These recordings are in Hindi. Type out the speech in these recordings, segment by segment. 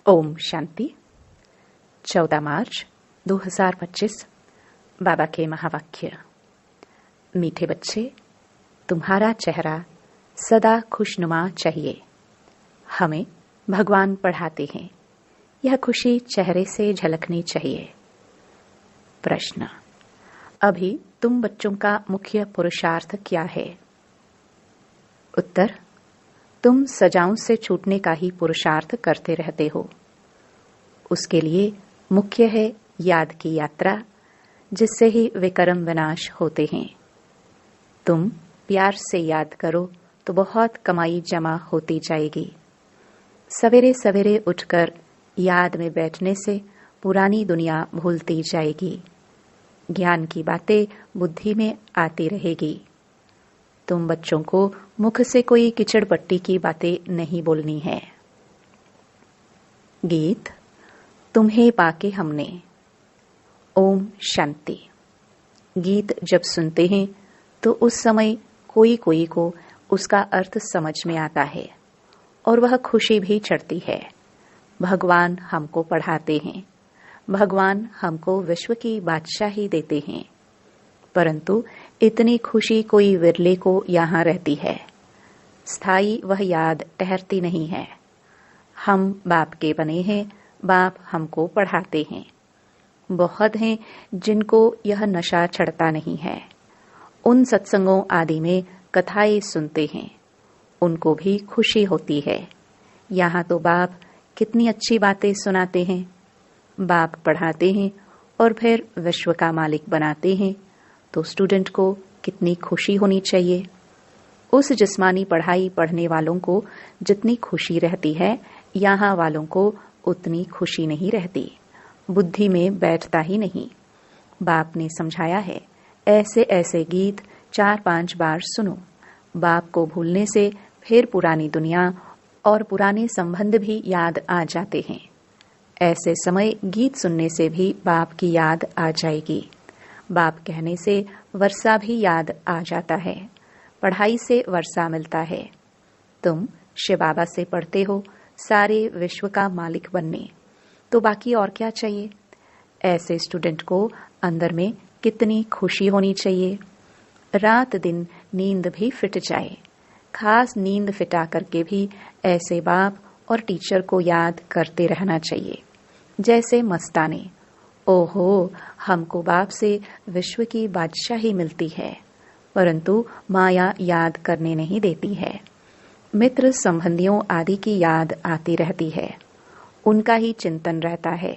ओम शांति। 14 मार्च 2025। बाबा के महावाक्य। मीठे बच्चे, तुम्हारा चेहरा सदा खुशनुमा चाहिए। हमें भगवान पढ़ाते हैं, यह खुशी चेहरे से झलकनी चाहिए। प्रश्न: अभी तुम बच्चों का मुख्य पुरुषार्थ क्या है? उत्तर: तुम सजाओं से छूटने का ही पुरुषार्थ करते रहते हो। उसके लिए मुख्य है याद की यात्रा, जिससे ही विकर्म विनाश होते हैं। तुम प्यार से याद करो तो बहुत कमाई जमा होती जाएगी। सवेरे सवेरे उठकर याद में बैठने से पुरानी दुनिया भूलती जाएगी। ज्ञान की बातें बुद्धि में आती रहेगी। तुम बच्चों को मुख से कोई कीचड़ पट्टी की बातें नहीं बोलनी है। गीत तुम्हें पाके हमने। ओम शांति। गीत जब सुनते हैं तो उस समय कोई कोई को उसका अर्थ समझ में आता है और वह खुशी भी चढ़ती है। भगवान हमको पढ़ाते हैं, भगवान हमको विश्व की बादशाही देते हैं, परंतु इतनी खुशी कोई विरले को यहाँ रहती है। स्थायी वह याद ठहरती नहीं है। हम बाप के बने हैं, बाप हमको पढ़ाते हैं। बहुत हैं जिनको यह नशा चढ़ता नहीं है। उन सत्संगों आदि में कथाएं सुनते हैं, उनको भी खुशी होती है। यहाँ तो बाप कितनी अच्छी बातें सुनाते हैं। बाप पढ़ाते हैं और फिर विश्व का मालिक बनाते हैं, तो स्टूडेंट को कितनी खुशी होनी चाहिए। उस जिस्मानी पढ़ाई पढ़ने वालों को जितनी खुशी रहती है, यहाँ वालों को उतनी खुशी नहीं रहती, बुद्धि में बैठता ही नहीं। बाप ने समझाया है, ऐसे ऐसे गीत 4-5 बार सुनो। बाप को भूलने से फिर पुरानी दुनिया और पुराने संबंध भी याद आ जाते हैं। ऐसे समय गीत सुनने से भी बाप की याद आ जाएगी। बाप कहने से वर्षा भी याद आ जाता है। पढ़ाई से वर्षा मिलता है। तुम शिव बाबा से पढ़ते हो सारे विश्व का मालिक बनने, तो बाकी और क्या चाहिए। ऐसे स्टूडेंट को अंदर में कितनी खुशी होनी चाहिए। रात दिन नींद भी फिट जाए, खास नींद फिटा करके भी ऐसे बाप और टीचर को याद करते रहना चाहिए। जैसे मस्ताने, ओहो हमको बाप से विश्व की बादशाही मिलती है, परंतु माया याद करने नहीं देती है। मित्र संबंधियों आदि की याद आती रहती है, उनका ही चिंतन रहता है।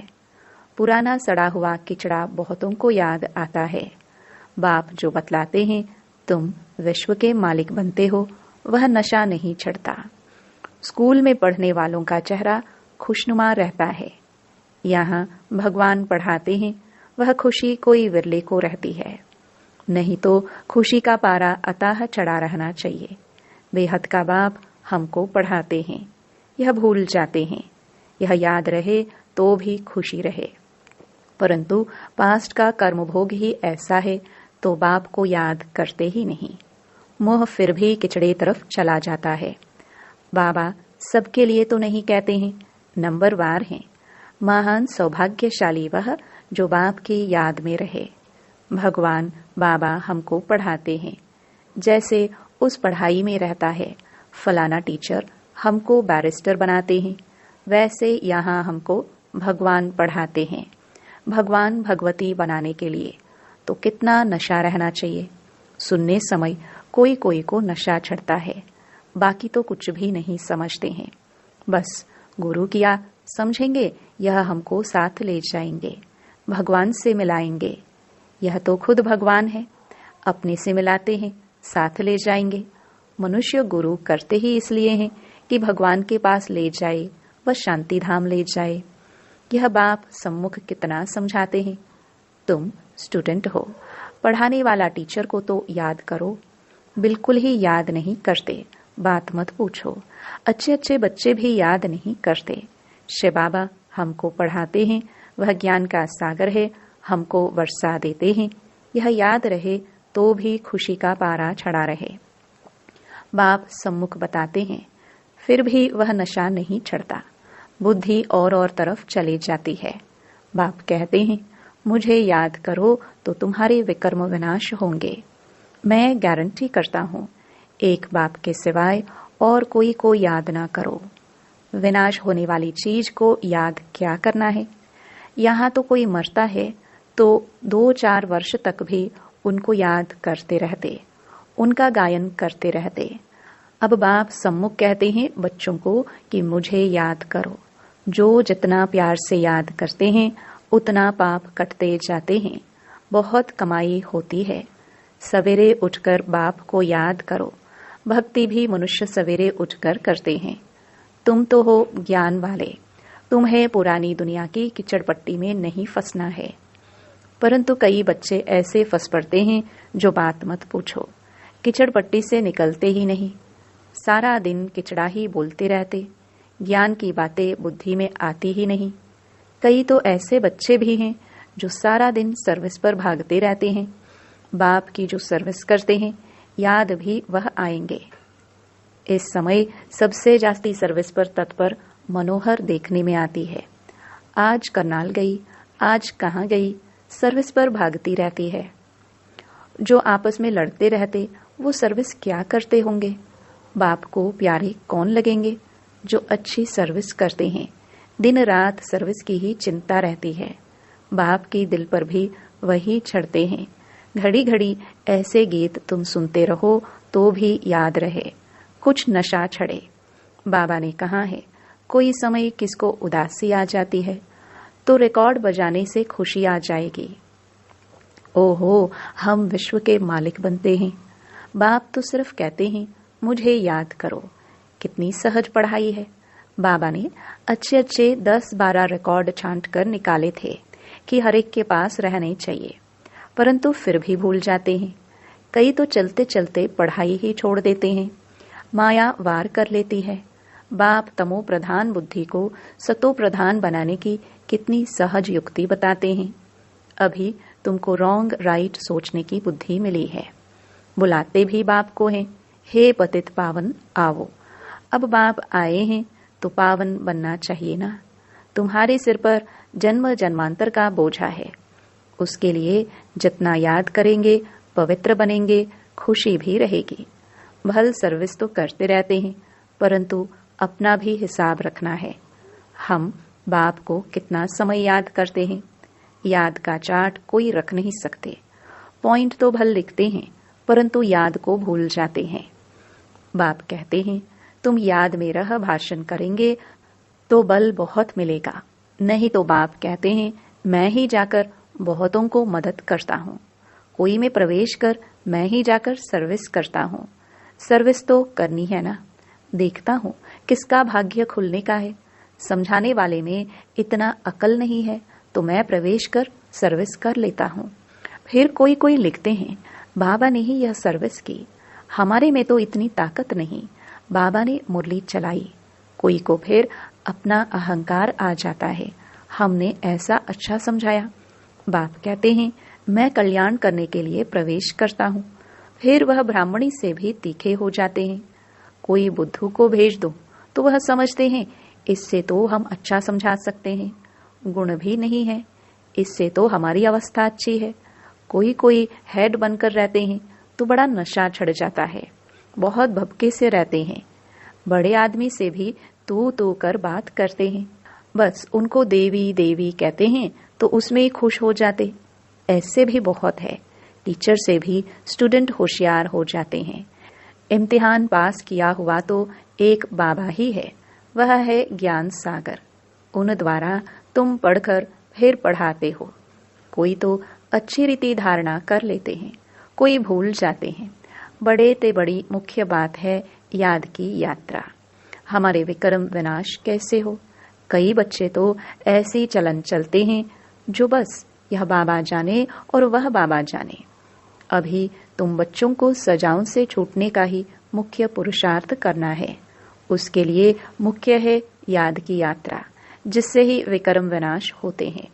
पुराना सड़ा हुआ किचड़ा बहुतों को याद आता है। बाप जो बतलाते हैं तुम विश्व के मालिक बनते हो, वह नशा नहीं चढ़ता। स्कूल में पढ़ने वालों का चेहरा खुशनुमा रहता है। यहाँ भगवान पढ़ाते हैं, वह खुशी कोई विरले को रहती है। नहीं तो खुशी का पारा अताह चढ़ा रहना चाहिए। बेहद का बाप हमको पढ़ाते हैं, यह भूल जाते हैं। यह याद रहे तो भी खुशी रहे, परंतु पास्ट का कर्मभोग ही ऐसा है तो बाप को याद करते ही नहीं। मोह फिर भी किचड़े तरफ चला जाता है। बाबा सबके लिए तो नहीं कहते हैं, नंबरवार हैं। महान सौभाग्यशाली वह जो बाप की याद में रहे। भगवान बाबा हमको पढ़ाते हैं। जैसे उस पढ़ाई में रहता है, फलाना टीचर हमको बैरिस्टर बनाते हैं, वैसे यहाँ हमको भगवान पढ़ाते हैं। भगवान भगवती बनाने के लिए तो कितना नशा रहना चाहिए। सुनने समय कोई कोई को नशा चढ़ता है, बाकी तो कुछ भी नहीं समझते हैं। बस गुरु किया समझेंगे, यह हमको साथ ले जाएंगे, भगवान से मिलाएंगे। यह तो खुद भगवान है, अपने से मिलाते हैं, साथ ले जाएंगे। मनुष्य गुरु करते ही इसलिए हैं कि भगवान के पास ले जाए, वह शांति धाम ले जाए। यह बाप सम्मुख कितना समझाते हैं। तुम स्टूडेंट हो, पढ़ाने वाला टीचर को तो याद करो। बिल्कुल ही याद नहीं करते, बात मत पूछो। अच्छे अच्छे बच्चे भी याद नहीं करते। शिव बाबा हमको पढ़ाते हैं, वह ज्ञान का सागर है, हमको वर्षा देते हैं। यह याद रहे तो भी खुशी का पारा चढ़ा रहे। बाप सम्मुख बताते हैं, फिर भी वह नशा नहीं चढ़ता। बुद्धि और तरफ चली जाती है। बाप कहते हैं, मुझे याद करो तो तुम्हारे विकर्म विनाश होंगे। मैं गारंटी करता हूँ, एक बाप के सिवाय और कोई को याद ना करो। विनाश होने वाली चीज को याद क्या करना है। यहाँ तो कोई मरता है तो 2-4 वर्ष तक भी उनको याद करते रहते, उनका गायन करते रहते। अब बाप सम्मुख कहते हैं बच्चों को कि मुझे याद करो। जो जितना प्यार से याद करते हैं उतना पाप कटते जाते हैं, बहुत कमाई होती है। सवेरे उठकर बाप को याद करो। भक्ति भी मनुष्य सवेरे उठकर करते हैं। तुम तो हो ज्ञान वाले, तुम्हें पुरानी दुनिया की कीचड़ पट्टी में नहीं फंसना है। परंतु कई बच्चे ऐसे फंस पड़ते हैं जो बात मत पूछो, कीचड़ पट्टी से निकलते ही नहीं। सारा दिन किचड़ा ही बोलते रहते, ज्ञान की बातें बुद्धि में आती ही नहीं। कई तो ऐसे बच्चे भी हैं जो सारा दिन सर्विस पर भागते रहते हैं। बाप की जो सर्विस करते हैं याद भी वह आएंगे। इस समय सबसे जास्ती सर्विस पर तत्पर मनोहर देखने में आती है। आज करनाल गई, आज कहाँ गई, सर्विस पर भागती रहती है। जो आपस में लड़ते रहते वो सर्विस क्या करते होंगे। बाप को प्यारे कौन लगेंगे जो अच्छी सर्विस करते हैं। दिन रात सर्विस की ही चिंता रहती है। बाप की दिल पर भी वही चढ़ते हैं। घड़ी घड़ी ऐसे गीत तुम सुनते रहो तो भी याद रहे, कुछ नशा छड़े। बाबा ने कहा है, कोई समय किसको उदासी आ जाती है तो रिकॉर्ड बजाने से खुशी आ जाएगी। ओहो, हम विश्व के मालिक बनते हैं। बाप तो सिर्फ कहते हैं मुझे याद करो। कितनी सहज पढ़ाई है। बाबा ने अच्छे 10-12 रिकॉर्ड छांट कर निकाले थे कि हर एक के पास रहने चाहिए, परंतु फिर भी भूल जाते हैं। कई तो चलते चलते पढ़ाई ही छोड़ देते हैं। माया वार कर लेती है। बाप तमो प्रधान बुद्धि को सतो प्रधान बनाने की कितनी सहज युक्ति बताते हैं। अभी तुमको रॉन्ग राइट सोचने की बुद्धि मिली है। बुलाते भी बाप को हैं, हे पतित पावन आओ। अब बाप आए हैं तो पावन बनना चाहिए ना। तुम्हारे सिर पर जन्म जन्मांतर का बोझा है। उसके लिए जितना याद करेंगे पवित्र बनेंगे, खुशी भी रहेगी। भल सर्विस तो करते रहते हैं, परंतु अपना भी हिसाब रखना है। हम बाप को कितना समय याद करते हैं। याद का चार्ट कोई रख नहीं सकते। पॉइंट तो भल लिखते हैं, परंतु याद को भूल जाते हैं। बाप कहते हैं तुम याद में रह भाषण करेंगे तो बल बहुत मिलेगा। नहीं तो बाप कहते हैं मैं ही जाकर बहुतों को मदद करता हूँ। कोई में प्रवेश कर मैं ही जाकर सर्विस करता हूँ। सर्विस तो करनी है ना। देखता हूँ किसका भाग्य खुलने का है। समझाने वाले में इतना अकल नहीं है तो मैं प्रवेश कर सर्विस कर लेता हूँ। फिर कोई कोई लिखते हैं बाबा ने ही यह सर्विस की, हमारे में तो इतनी ताकत नहीं, बाबा ने मुरली चलाई। कोई को फिर अपना अहंकार आ जाता है, हमने ऐसा अच्छा समझाया। बाप कहते हैं मैं कल्याण करने के लिए प्रवेश करता हूँ। फिर वह ब्राह्मणी से भी तीखे हो जाते हैं। कोई बुद्धू को भेज दो तो वह समझते हैं इससे तो हम अच्छा समझा सकते हैं, गुण भी नहीं है, इससे तो हमारी अवस्था अच्छी है। कोई कोई हेड बनकर रहते हैं तो बड़ा नशा चढ़ जाता है, बहुत भपके से रहते हैं। बड़े आदमी से भी तू कर बात करते हैं, बस उनको देवी देवी कहते हैं तो उसमें ही खुश हो जाते। ऐसे भी बहुत है। टीचर से भी स्टूडेंट होशियार हो जाते हैं। इम्तिहान पास किया हुआ तो एक बाबा ही है, वह है ज्ञान सागर। उन द्वारा तुम पढ़कर फिर पढ़ाते हो। कोई तो अच्छी रीति धारणा कर लेते हैं, कोई भूल जाते हैं। बड़े ते बड़ी मुख्य बात है याद की यात्रा। हमारे विक्रम विनाश कैसे हो। कई बच्चे तो ऐसी चलन चलते हैं जो बस यह बाबा जाने और वह बाबा जाने। अभी तुम बच्चों को सजाओं से छूटने का ही मुख्य पुरुषार्थ करना है। उसके लिए मुख्य है याद की यात्रा, जिससे ही विक्रम विनाश होते हैं।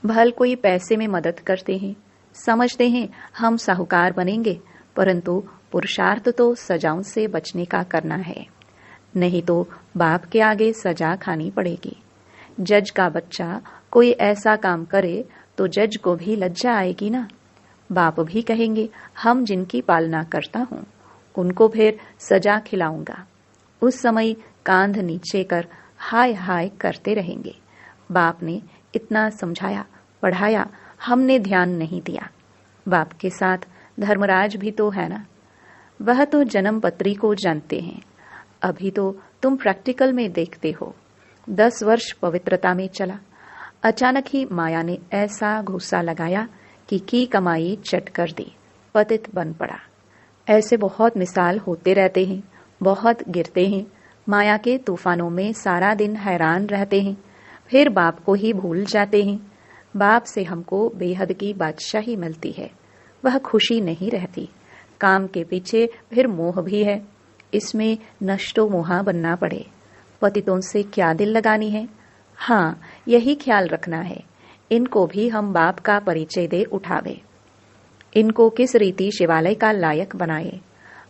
भल कोई पैसे में मदद करते हैं, समझते हैं हम साहूकार बनेंगे, परंतु पुरुषार्थ तो सजाओं से बचने का करना है। नहीं तो बाप के आगे सजा खानी पड़ेगी। जज का बच्चा कोई ऐसा काम करे तो जज को भी लज्जा आएगी ना। बाप भी कहेंगे हम जिनकी पालना करता हूँ उनको फिर सजा खिलाऊंगा। उस समय कांध नीचे कर हाय हाय करते रहेंगे। बाप ने इतना समझाया पढ़ाया, हमने ध्यान नहीं दिया। बाप के साथ धर्मराज भी तो है ना, वह तो जन्म पत्री को जानते हैं। अभी तो तुम प्रैक्टिकल में देखते हो। 10 वर्ष पवित्रता में चला, अचानक ही माया ने ऐसा घूसा लगाया कि की कमाई चट कर दी, पतित बन पड़ा। ऐसे बहुत मिसाल होते रहते हैं, बहुत गिरते हैं, माया के तूफानों में सारा दिन हैरान रहते हैं, फिर बाप को ही भूल जाते हैं। बाप से हमको बेहद की बादशाही मिलती है, वह खुशी नहीं रहती। काम के पीछे फिर मोह भी है, इसमें नष्टो मोहा बनना पड़े। पतितों से क्या दिल लगानी है। हाँ, यही ख्याल रखना है, इनको भी हम बाप का परिचय दे उठावे, इनको किस रीति शिवालय का लायक बनाए।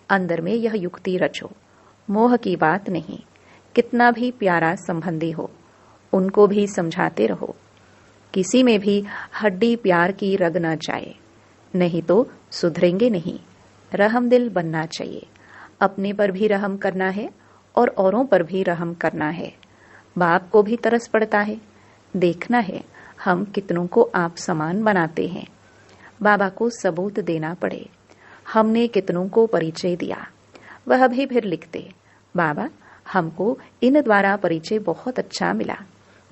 अंदर में यह युक्ति रचो, मोह की बात नहीं। कितना भी प्यारा संबंधी हो उनको भी समझाते रहो। किसी में भी हड्डी प्यार की रग न जाए, नहीं तो सुधरेंगे नहीं। रहम दिल बनना चाहिए, अपने पर भी रहम करना है और औरों पर भी रहम करना है। बाप को भी तरस पड़ता है, देखना है हम कितनों को आप समान बनाते हैं। बाबा को सबूत देना पड़े, हमने कितनों को परिचय दिया। वह भी फिर लिखते, बाबा हमको इन द्वारा परिचय बहुत अच्छा मिला।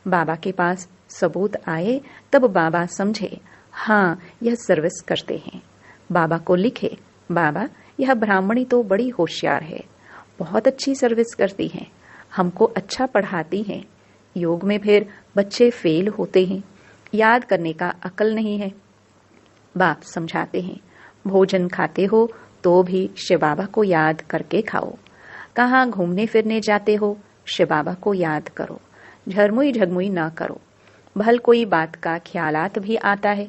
बाबा के पास सबूत आए तब बाबा समझे हाँ यह सर्विस करते हैं। बाबा को लिखे, बाबा यह ब्राह्मणी तो बड़ी होशियार है, बहुत अच्छी सर्विस करती हैं, हमको अच्छा पढ़ाती हैं। योग में फिर बच्चे फेल होते हैं, याद करने का अकल नहीं है। बाप समझाते हैं, भोजन खाते हो तो भी शिव बाबा को याद करके खाओ। कहाँ घूमने फिरने जाते हो, शिव बाबा को याद करो, झरमुई झगमुई ना करो। भल कोई बात का ख्यालात भी आता है,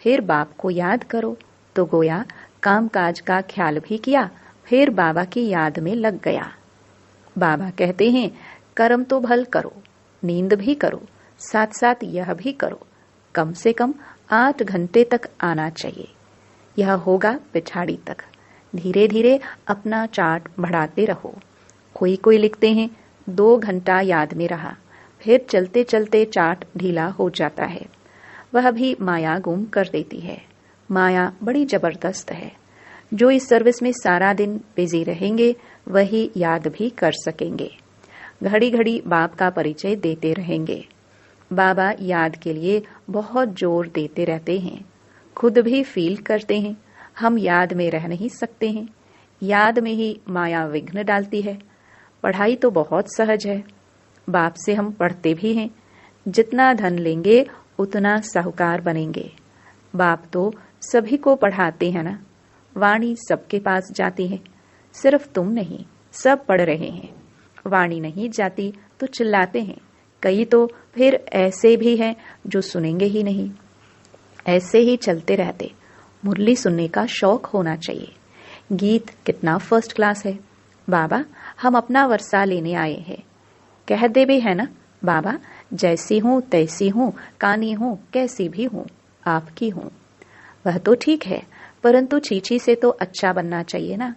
फिर बाप को याद करो, तो गोया काम काज का ख्याल भी किया, फिर बाबा की याद में लग गया। बाबा कहते हैं कर्म तो भल करो, नींद भी करो, साथ साथ यह भी करो, कम से कम 8 घंटे तक आना चाहिए। यह होगा पिछाड़ी तक, धीरे धीरे अपना चार्ट बढ़ाते रहो। कोई लिखते हैं 2 घंटा याद में रहा, फिर चलते चलते चार्ट ढीला हो जाता है। वह भी माया गुम कर देती है। माया बड़ी जबरदस्त है। जो इस सर्विस में सारा दिन बिजी रहेंगे वही याद भी कर सकेंगे। घड़ी घड़ी बाप का परिचय देते रहेंगे। बाबा याद के लिए बहुत जोर देते रहते हैं, खुद भी फील करते हैं हम याद में रह नहीं सकते हैं। याद में ही माया विघ्न डालती है। पढ़ाई तो बहुत सहज है, बाप से हम पढ़ते भी हैं। जितना धन लेंगे उतना साहूकार बनेंगे। बाप तो सभी को पढ़ाते हैं ना, वाणी सबके पास जाती है, सिर्फ तुम नहीं, सब पढ़ रहे हैं। वाणी नहीं जाती तो चिल्लाते हैं, कई तो फिर ऐसे भी हैं जो सुनेंगे ही नहीं। ऐसे ही चलते रहते। मुरली सुनने का शौक होना चाहिए। गीत कितना फर्स्ट क्लास है। बाबा हम अपना वर्षा लेने आए हैं, कह दे भी है ना बाबा, जैसी हूँ तैसी हूँ, कानी हूँ कैसी भी हूँ, आपकी हूँ। वह तो ठीक है, परंतु चीची से तो अच्छा बनना चाहिए ना।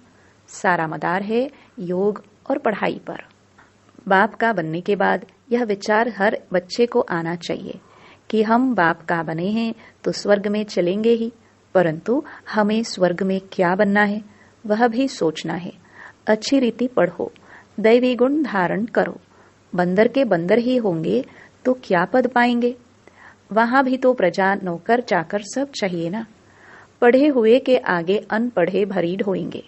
सारा मदार है योग और पढ़ाई पर। बाप का बनने के बाद यह विचार हर बच्चे को आना चाहिए कि हम बाप का बने हैं तो स्वर्ग में चलेंगे ही, परंतु हमें स्वर्ग में क्या बनना है वह भी सोचना है। अच्छी रीति पढ़ो, दैवी गुण धारण करो। बंदर के बंदर ही होंगे तो क्या पद पाएंगे। वहां भी तो प्रजा नौकर चाकर सब चाहिए ना। पढ़े हुए के आगे अनपढ़े भरी ढोएंगे।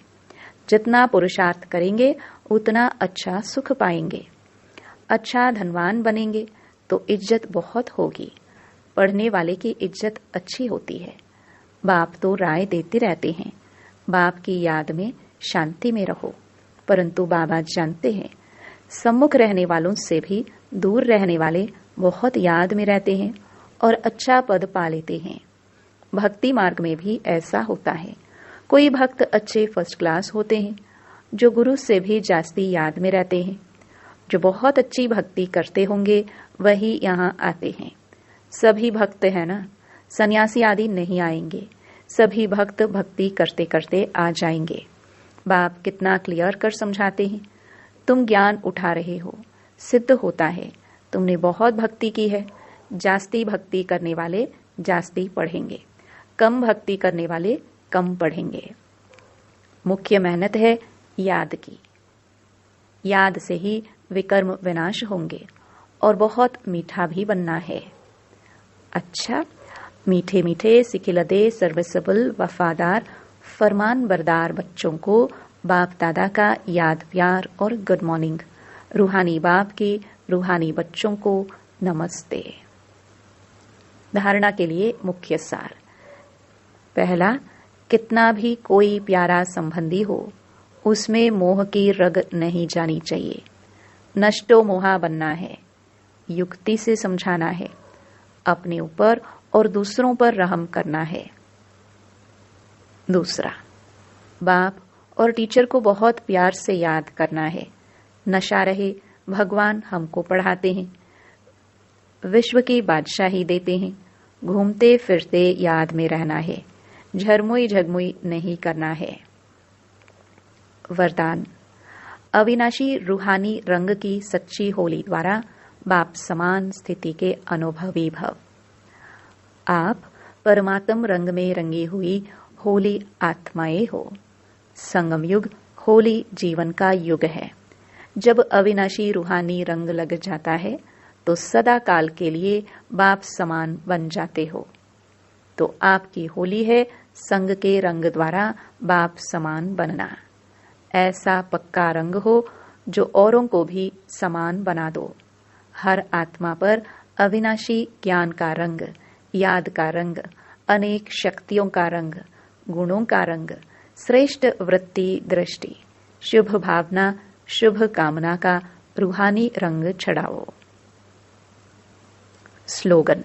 जितना पुरुषार्थ करेंगे उतना अच्छा सुख पाएंगे। अच्छा धनवान बनेंगे तो इज्जत बहुत होगी। पढ़ने वाले की इज्जत अच्छी होती है। बाप तो राय देते रहते हैं, बाप की याद में शांति में रहो, परंतु बाबा जानते हैं सम्मुख रहने वालों से भी दूर रहने वाले बहुत याद में रहते हैं और अच्छा पद पा लेते हैं। भक्ति मार्ग में भी ऐसा होता है। कोई भक्त अच्छे फर्स्ट क्लास होते हैं जो गुरु से भी जास्ती याद में रहते हैं। जो बहुत अच्छी भक्ति करते होंगे वही यहाँ आते हैं। सभी भक्त है ना, सन्यासी आदि नहीं आएंगे। सभी भक्त भक्ति करते करते आ जाएंगे। बाप कितना क्लियर कर समझाते हैं। तुम ज्ञान उठा रहे हो, सिद्ध होता है तुमने बहुत भक्ति की है। जास्ती भक्ति करने वाले जास्ती पढ़ेंगे, कम भक्ति करने वाले कम पढ़ेंगे। मुख्य मेहनत है याद की। याद से ही विकर्म विनाश होंगे और बहुत मीठा भी बनना है। अच्छा, मीठे मीठे सिखिलदे सर्विसेबल वफादार फरमान बरदार बच्चों को बाप दादा का याद प्यार और गुड मॉर्निंग। रूहानी बाप के रूहानी बच्चों को नमस्ते। धारणा के लिए मुख्य सार। पहला, कितना भी कोई प्यारा संबंधी हो उसमें मोह की रग नहीं जानी चाहिए। नष्टो मोहा बनना है, युक्ति से समझाना है, अपने ऊपर और दूसरों पर रहम करना है। दूसरा, बाप और टीचर को बहुत प्यार से याद करना है। नशा रहे भगवान हमको पढ़ाते हैं, विश्व की बादशाही देते हैं। घूमते फिरते याद में रहना है, झरमुई झगमुई नहीं करना है। वरदान, अविनाशी रूहानी रंग की सच्ची होली द्वारा बाप समान स्थिति के अनुभवी भव। आप परमात्म रंग में रंगी हुई होली आत्माएं हो। संगम युग होली जीवन का युग है। जब अविनाशी रूहानी रंग लग जाता है तो सदा काल के लिए बाप समान बन जाते हो। तो आपकी होली है संग के रंग द्वारा बाप समान बनना। ऐसा पक्का रंग हो जो औरों को भी समान बना दो। हर आत्मा पर अविनाशी ज्ञान का रंग, याद का रंग, अनेक शक्तियों का रंग, गुणों का रंग, श्रेष्ठ वृत्ति दृष्टि, शुभ भावना, शुभ कामना का रूहानी रंग चढ़ाओ। स्लोगन,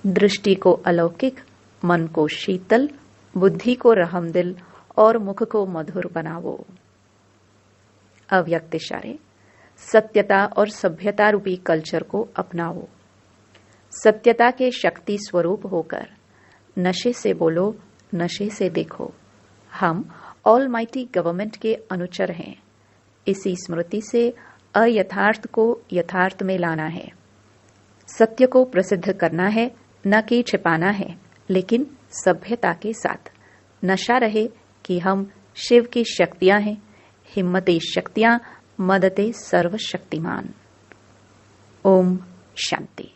दृष्टि को अलौकिक, मन को शीतल, बुद्धि को रहमदिल और मुख को मधुर बनाओ। अव्यक्त इशारे, सत्यता और सभ्यता रूपी कल्चर को अपनाओ। सत्यता के शक्ति स्वरूप होकर नशे से बोलो, नशे से देखो। हम ऑलमाइटी गवर्नमेंट के अनुचर हैं। इसी स्मृति से अयथार्थ को यथार्थ में लाना है। सत्य को प्रसिद्ध करना है, न कि छिपाना है, लेकिन सभ्यता के साथ। नशा रहे कि हम शिव की शक्तियां हैं, हिम्मती शक्तियां, मदते सर्वशक्तिमान। ओम शांति।